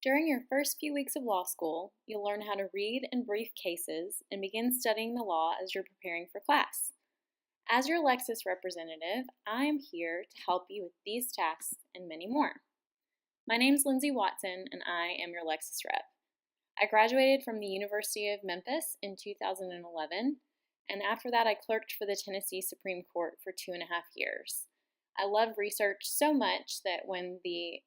During your first few weeks of law school, you'll learn how to read and brief cases and begin studying the law as you're preparing for class. As your Lexis representative, I am here to help you with these tasks and many more. My name's Lindsay Watson, and I am your Lexis rep. I graduated from the University of Memphis in 2011, and after that I clerked for the Tennessee Supreme Court for 2.5 years. I love research so much that when the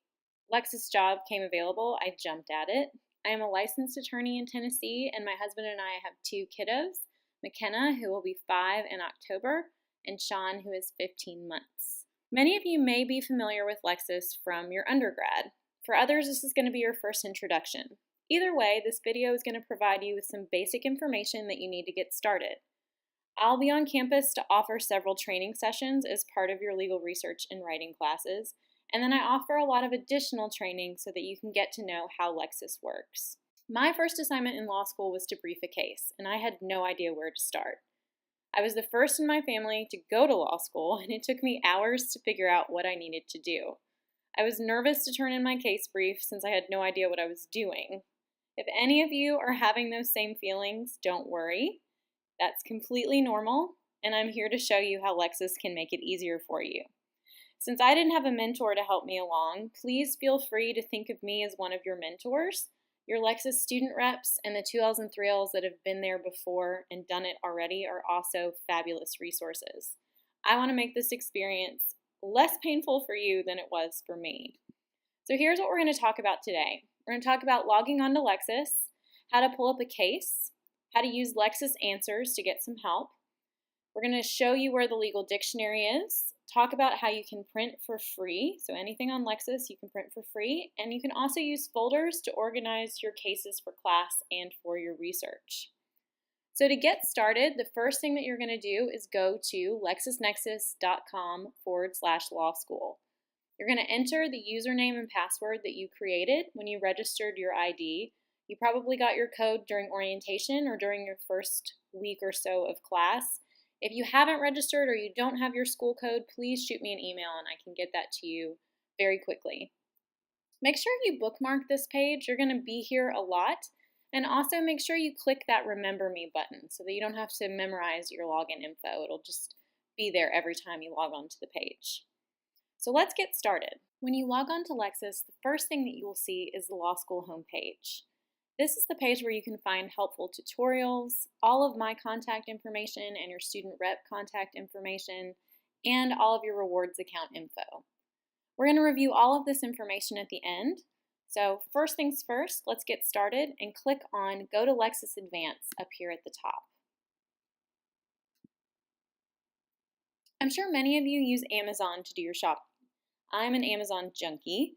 Lexis job came available, I jumped at it. I am a licensed attorney in Tennessee, and my husband and I have 2 kiddos, McKenna, who will be 5 in October, and Sean, who is 15 months. Many of you may be familiar with Lexis from your undergrad. For others, this is going to be your first introduction. Either way, this video is going to provide you with some basic information that you need to get started. I'll be on campus to offer several training sessions as part of your legal research and writing classes, and then I offer a lot of additional training so that you can get to know how Lexis works. My first assignment in law school was to brief a case, and I had no idea where to start. I was the first in my family to go to law school, and it took me hours to figure out what I needed to do. I was nervous to turn in my case brief since I had no idea what I was doing. If any of you are having those same feelings, don't worry. That's completely normal, and I'm here to show you how Lexis can make it easier for you. Since I didn't have a mentor to help me along, please feel free to think of me as one of your mentors. Your Lexis student reps and the 2Ls and 3Ls that have been there before and done it already are also fabulous resources. I want to make this experience less painful for you than it was for me. So here's what we're going to talk about today. We're going to talk about logging onto Lexis, how to pull up a case, how to use Lexis Answers to get some help. We're going to show you where the legal dictionary is, talk about how you can print for free. So anything on Lexis you can print for free, and you can also use folders to organize your cases for class and for your research. So to get started, the first thing that you're going to do is go to lexisnexis.com/law school. You're going to enter the username and password that you created when you registered your ID. You probably got your code during orientation or during your first week or so of class. If you haven't registered or you don't have your school code, please shoot me an email and I can get that to you very quickly. Make sure you bookmark this page. You're going to be here a lot. And also make sure you click that Remember Me button so that you don't have to memorize your login info. It'll just be there every time you log on to the page. So let's get started. When you log on to Lexis, the first thing that you will see is the law school homepage. This is the page where you can find helpful tutorials, all of my contact information and your student rep contact information, and all of your rewards account info. We're going to review all of this information at the end. So first things first, let's get started and click on Go to Lexis Advance up here at the top. I'm sure many of you use Amazon to do your shopping. I'm an Amazon junkie.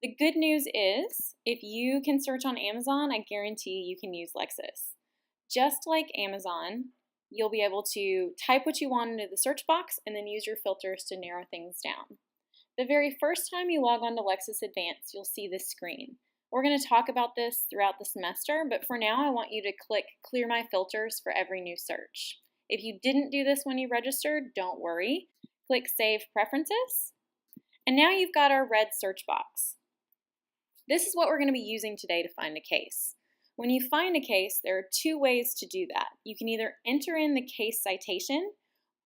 The good news is, if you can search on Amazon, I guarantee you can use Lexis. Just like Amazon, you'll be able to type what you want into the search box and then use your filters to narrow things down. The very first time you log on to Lexis Advance, you'll see this screen. We're going to talk about this throughout the semester, but for now I want you to click Clear My Filters for every new search. If you didn't do this when you registered, don't worry. Click Save Preferences, and now you've got our red search box. This is what we're going to be using today to find a case. When you find a case, there are 2 ways to do that. You can either enter in the case citation,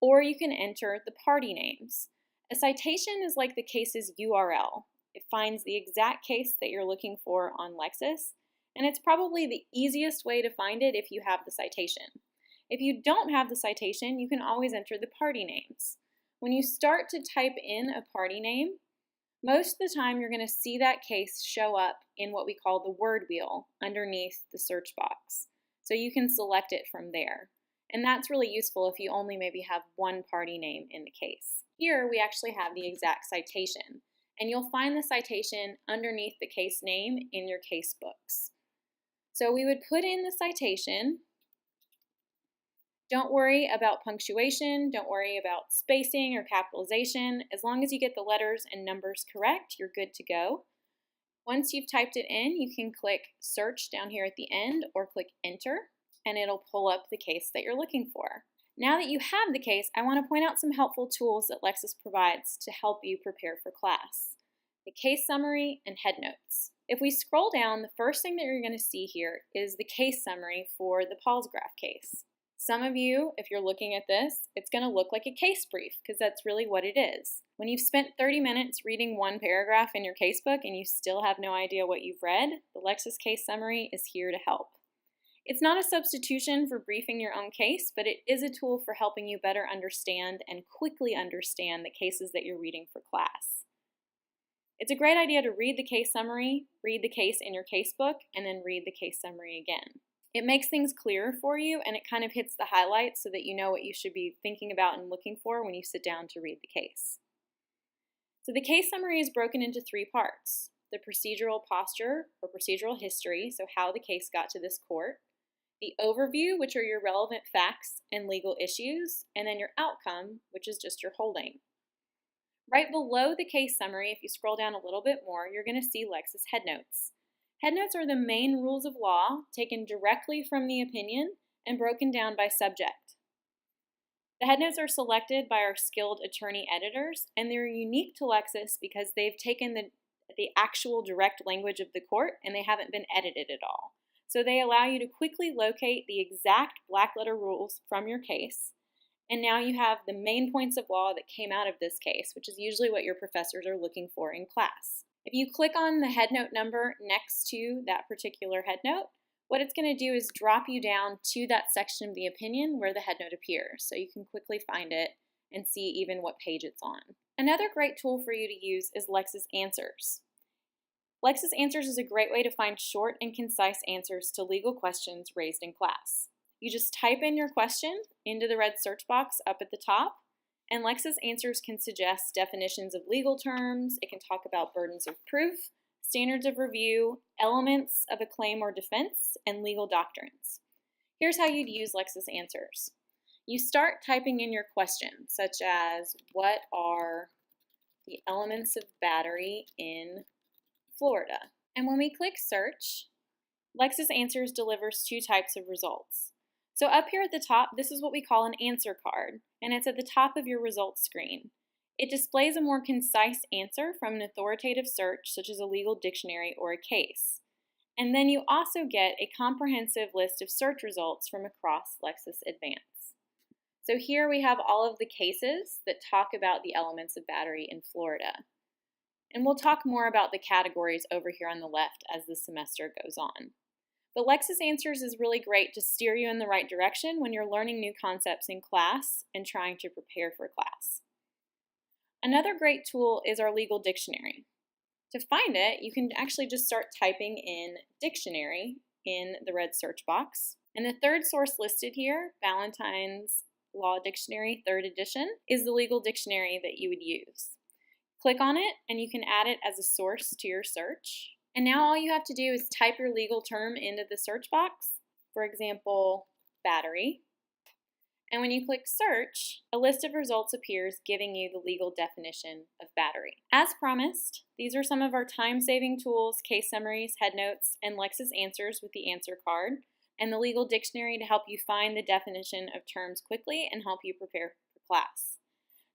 or you can enter the party names. A citation is like the case's URL. It finds the exact case that you're looking for on Lexis, and it's probably the easiest way to find it if you have the citation. If you don't have the citation, you can always enter the party names. When you start to type in a party name, most of the time you're going to see that case show up in what we call the word wheel underneath the search box. So you can select it from there. And that's really useful if you only maybe have one party name in the case. Here we actually have the exact citation, and you'll find the citation underneath the case name in your case books. So we would put in the citation. Don't worry about punctuation, don't worry about spacing or capitalization. As long as you get the letters and numbers correct, you're good to go. Once you've typed it in, you can click Search down here at the end or click Enter, and it'll pull up the case that you're looking for. Now that you have the case, I want to point out some helpful tools that Lexis provides to help you prepare for class. The case summary and head notes. If we scroll down, the first thing that you're going to see here is the case summary for the Paul's graph case. Some of you, if you're looking at this, it's going to look like a case brief because that's really what it is. When you've spent 30 minutes reading one paragraph in your casebook and you still have no idea what you've read, the Lexis case summary is here to help. It's not a substitution for briefing your own case, but it is a tool for helping you better understand and quickly understand the cases that you're reading for class. It's a great idea to read the case summary, read the case in your casebook, and then read the case summary again. It makes things clearer for you, and it kind of hits the highlights so that you know what you should be thinking about and looking for when you sit down to read the case. So the case summary is broken into 3 parts: the procedural posture or procedural history, so how the case got to this court, the overview, which are your relevant facts and legal issues, and then your outcome, which is just your holding. Right below the case summary, if you scroll down a little bit more, you're going to see Lexis headnotes. Headnotes are the main rules of law taken directly from the opinion and broken down by subject. The headnotes are selected by our skilled attorney editors, and they're unique to Lexis because they've taken the actual direct language of the court and they haven't been edited at all. So they allow you to quickly locate the exact black letter rules from your case, and now you have the main points of law that came out of this case, which is usually what your professors are looking for in class. If you click on the headnote number next to that particular headnote, what it's going to do is drop you down to that section of the opinion where the headnote appears, so you can quickly find it and see even what page it's on. Another great tool for you to use is Lexis Answers. Lexis Answers is a great way to find short and concise answers to legal questions raised in class. You just type in your question into the red search box up at the top, and Lexis Answers can suggest definitions of legal terms. It can talk about burdens of proof, standards of review, elements of a claim or defense, and legal doctrines. Here's how you'd use Lexis Answers. You start typing in your question, such as, what are the elements of battery in Florida? And when we click search, Lexis Answers delivers 2 types of results. So up here at the top, this is what we call an answer card, and it's at the top of your results screen. It displays a more concise answer from an authoritative search, such as a legal dictionary or a case. And then you also get a comprehensive list of search results from across Lexis Advance. So here we have all of the cases that talk about the elements of battery in Florida. And we'll talk more about the categories over here on the left as the semester goes on. But Lexis Answers is really great to steer you in the right direction when you're learning new concepts in class and trying to prepare for class. Another great tool is our legal dictionary. To find it, you can actually just start typing in dictionary in the red search box. And the third source listed here, Ballantyne's Law Dictionary 3rd edition, is the legal dictionary that you would use. Click on it and you can add it as a source to your search. And now all you have to do is type your legal term into the search box, for example, battery. And when you click search, a list of results appears giving you the legal definition of battery. As promised, these are some of our time-saving tools, case summaries, headnotes, and Lexis Answers with the answer card, and the legal dictionary to help you find the definition of terms quickly and help you prepare for class.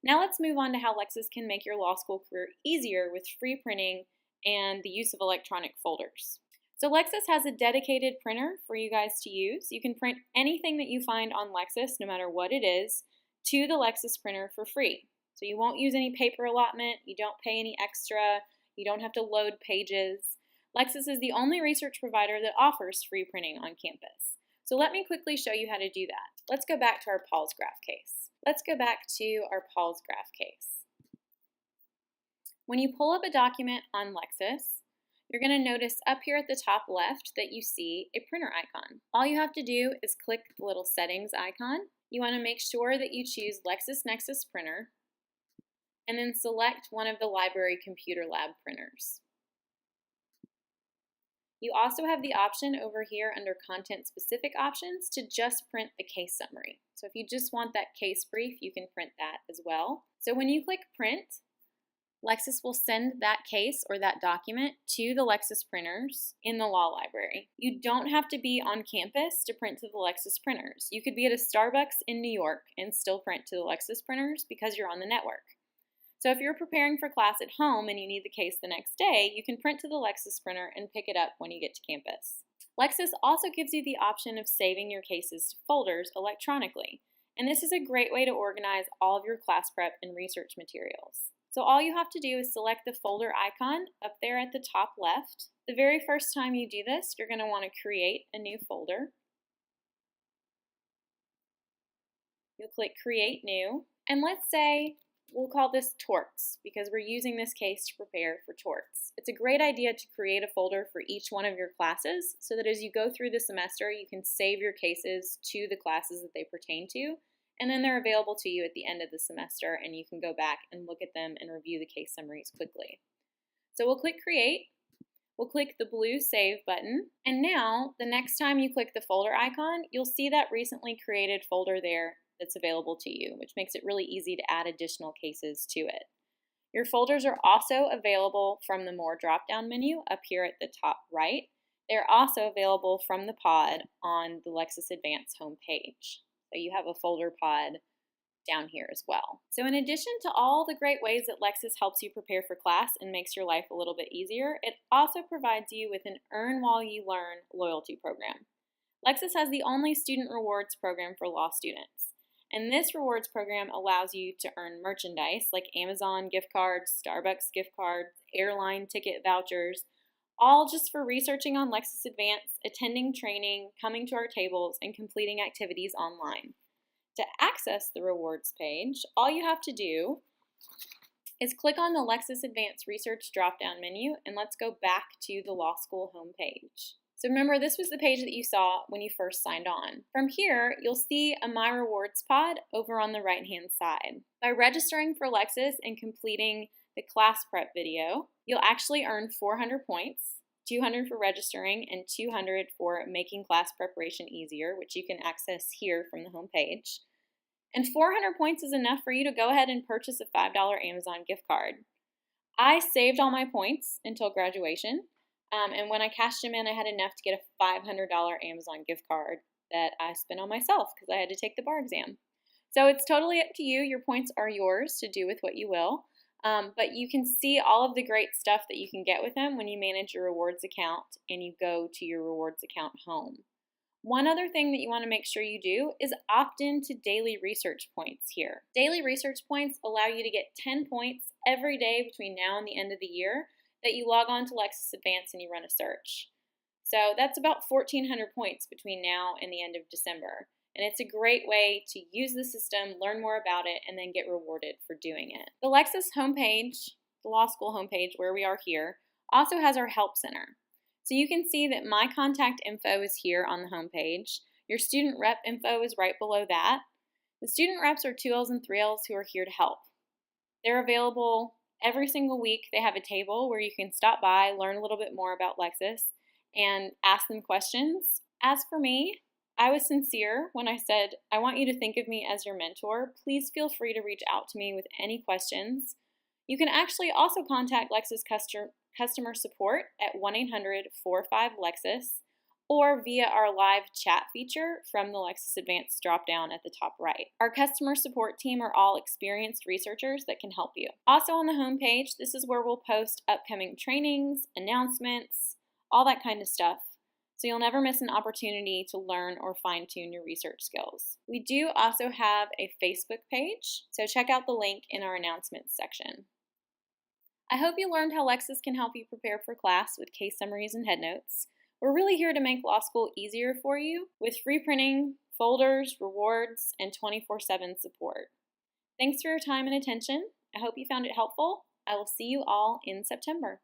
Now let's move on to how Lexis can make your law school career easier with free printing and the use of electronic folders. So Lexis has a dedicated printer for you guys to use. You can print anything that you find on Lexis, no matter what it is, to the Lexis printer for free. So you won't use any paper allotment, you don't pay any extra, you don't have to load pages. Lexis is the only research provider that offers free printing on campus. So let me quickly show you how to do that. Let's go back to our Paul's graph case. Let's go back to our Paul's graph case. When you pull up a document on Lexis, you're going to notice up here at the top left that you see a printer icon. All you have to do is click the little settings icon. You want to make sure that you choose LexisNexis Printer and then select one of the library computer lab printers. You also have the option over here under content specific options to just print the case summary. So if you just want that case brief, you can print that as well. So when you click print, Lexis will send that case or that document to the Lexis printers in the law library. You don't have to be on campus to print to the Lexis printers. You could be at a Starbucks in New York and still print to the Lexis printers because you're on the network. So if you're preparing for class at home and you need the case the next day, you can print to the Lexis printer and pick it up when you get to campus. Lexis also gives you the option of saving your cases to folders electronically, and this is a great way to organize all of your class prep and research materials. So all you have to do is select the folder icon up there at the top left. The very first time you do this, you're going to want to create a new folder. You'll click Create New, and let's say we'll call this Torts because we're using this case to prepare for torts. It's a great idea to create a folder for each one of your classes so that as you go through the semester, you can save your cases to the classes that they pertain to, and then they're available to you at the end of the semester and you can go back and look at them and review the case summaries quickly. So we'll click Create. We'll click the blue Save button, and now the next time you click the folder icon, you'll see that recently created folder there that's available to you, which makes it really easy to add additional cases to it. Your folders are also available from the More drop-down menu up here at the top right. They're also available from the pod on the Lexis Advanced homepage. So you have a folder pod down here as well. So in addition to all the great ways that Lexis helps you prepare for class and makes your life a little bit easier, it also provides you with an Earn While You Learn loyalty program. Lexis has the only student rewards program for law students. And this rewards program allows you to earn merchandise like Amazon gift cards, Starbucks gift cards, airline ticket vouchers, all just for researching on Lexis Advanced, attending training, coming to our tables, and completing activities online. To access the rewards page, all you have to do is click on the Lexis Advanced Research drop-down menu, and let's go back to the law school homepage. So remember, this was the page that you saw when you first signed on. From here, you'll see a My Rewards pod over on the right-hand side. By registering for Lexis and completing the class prep video, you'll actually earn 400 points, 200 for registering, and 200 for making class preparation easier, which you can access here from the homepage. And 400 points is enough for you to go ahead and purchase a $5 Amazon gift card. I saved all my points until graduation. And when I cashed them in, I had enough to get a $500 Amazon gift card that I spent on myself because I had to take the bar exam. So it's totally up to you. Your points are yours to do with what you will. But you can see all of the great stuff that you can get with them when you manage your rewards account and you go to your rewards account home. One other thing that you want to make sure you do is opt in to daily research points here. Daily research points allow you to get 10 points every day between now and the end of the year that you log on to Lexis Advanced and you run a search. So that's about 1,400 points between now and the end of December. And it's a great way to use the system, learn more about it, and then get rewarded for doing it. The Lexis homepage, the law school homepage where we are here, also has our Help Center. So you can see that my contact info is here on the homepage. Your student rep info is right below that. The student reps are 2Ls and 3Ls who are here to help. They're available every single week. They have a table where you can stop by, learn a little bit more about Lexis, and ask them questions. As for me, I was sincere when I said, I want you to think of me as your mentor. Please feel free to reach out to me with any questions. You can actually also contact Lexis customer support at 1-800-45-LEXIS or via our live chat feature from the Lexis Advanced drop-down at the top right. Our customer support team are all experienced researchers that can help you. Also on the homepage, this is where we'll post upcoming trainings, announcements, all that kind of stuff. So you'll never miss an opportunity to learn or fine-tune your research skills. We do also have a Facebook page, so check out the link in our announcements section. I hope you learned how Lexis can help you prepare for class with case summaries and headnotes. We're really here to make law school easier for you with free printing, folders, rewards, and 24/7 support. Thanks for your time and attention. I hope you found it helpful. I will see you all in September.